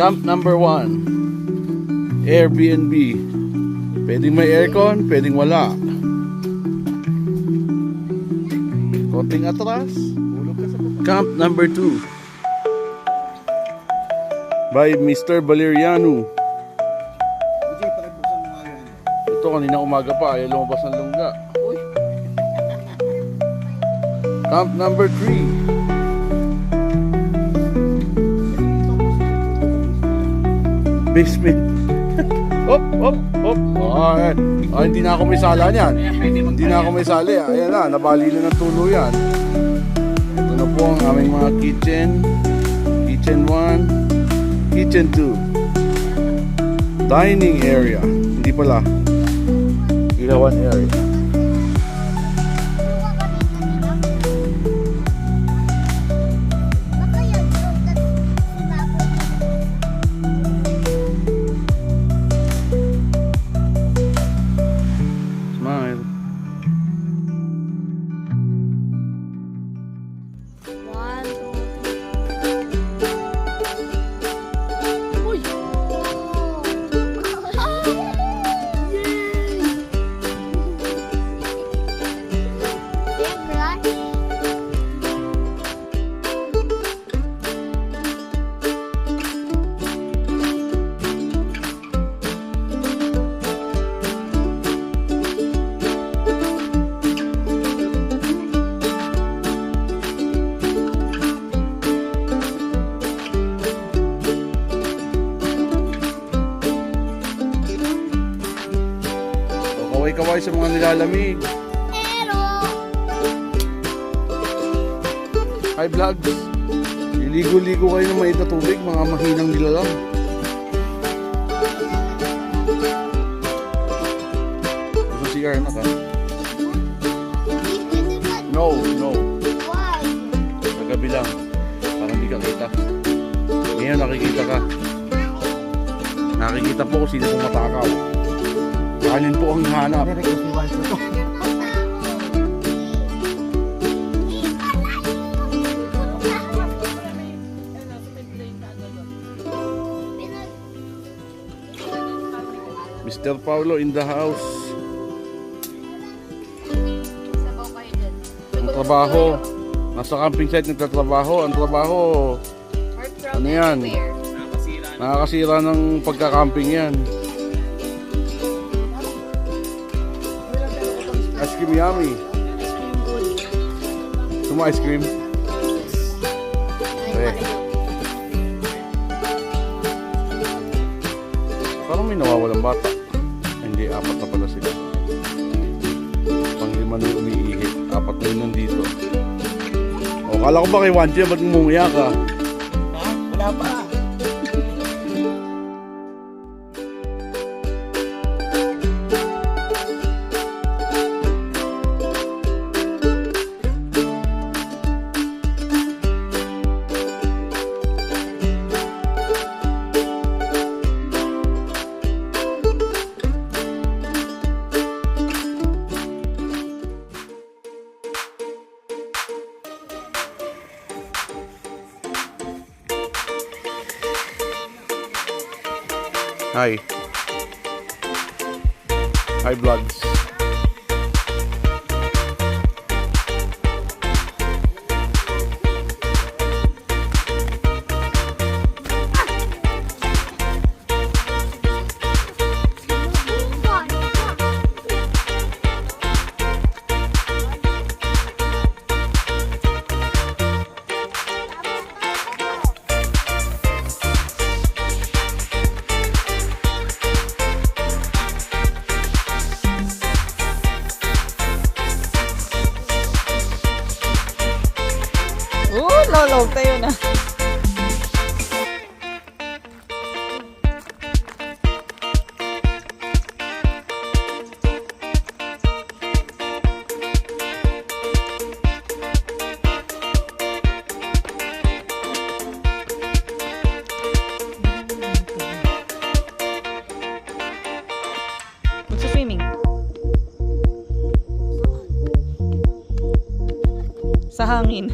Camp number 1. Airbnb. Pwedeng may aircon, pwedeng wala. Konting atras. Camp number 2 by Mr. Valeriano. Ito kanina umaga pa, ayaw lumabas ng lungga. Camp number 3 basement. Hop, hop, hop. Hindi na ako may sala niyan. Hindi na ako may sali. Ayan na, nabali na ng tulo yan. Ito na po ang aming mga kitchen. Kitchen 1, kitchen 2. Dining area. Hindi pala. Ilawan area. Kaway sa mga nilalamig. Pero Hi vlogs. Liligo-ligo kayo ng mainit na tubig, mga mahinang nilalang. Gusto CR na ka? No, no. why? Sa gabi lang. Parang hindi ka kita. Ngayon nakikita ka. Nakikita po kung sino pong matakaw. Kanin po ang hanap. Mr. Paulo in the house. Ang trabaho. Nasa camping site nagtatrabaho. Ang trabaho. Ano yan? Nakakasira ng pagka-camping yan. Ice cream yummy. Gusto mo ice cream? Okay. Parang may nawawalang bata. Hindi, 4 na pala sila. Pang-5 na umiihi. 4 na yun nandito. O, kala ko ba kay Wanchi, ba't mumuya ka? Ha? Wala pa. Hi. Hi vlogs. Lolog tayo na. Magsa-swimming. Sa hangin.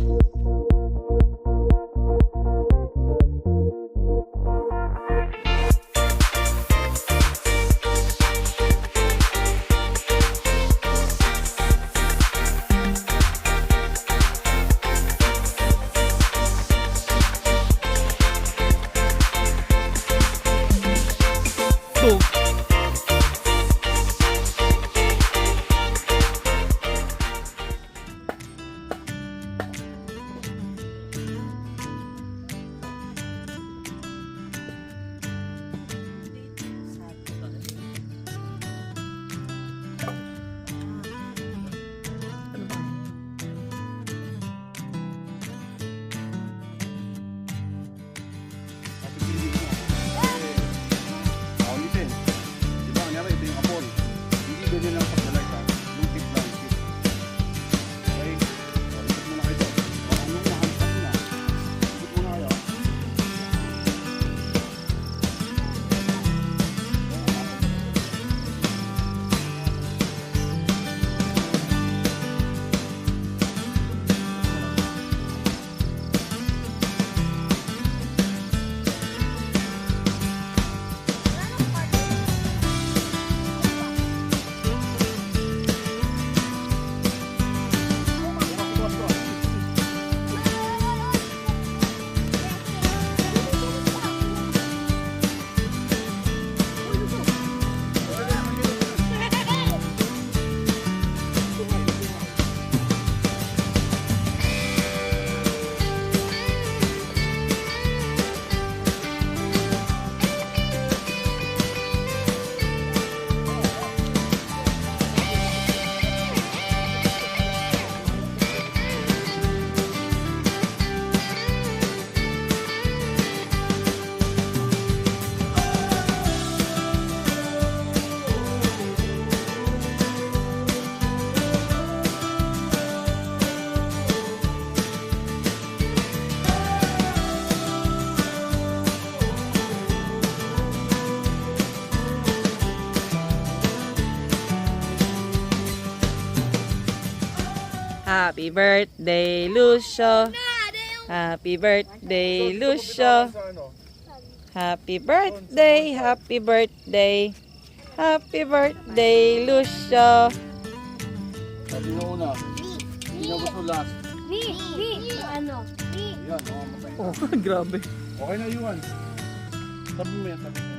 Happy birthday, Lucio. Happy birthday, Lucio. Happy birthday, happy birthday. Happy birthday, Lucio. Sabi na una. Hindi na gusto last. Ano? Yan, matay na. Oh, grabe. Okay na yun. Sabi mo yan, sabi mo.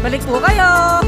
Balik po kayo!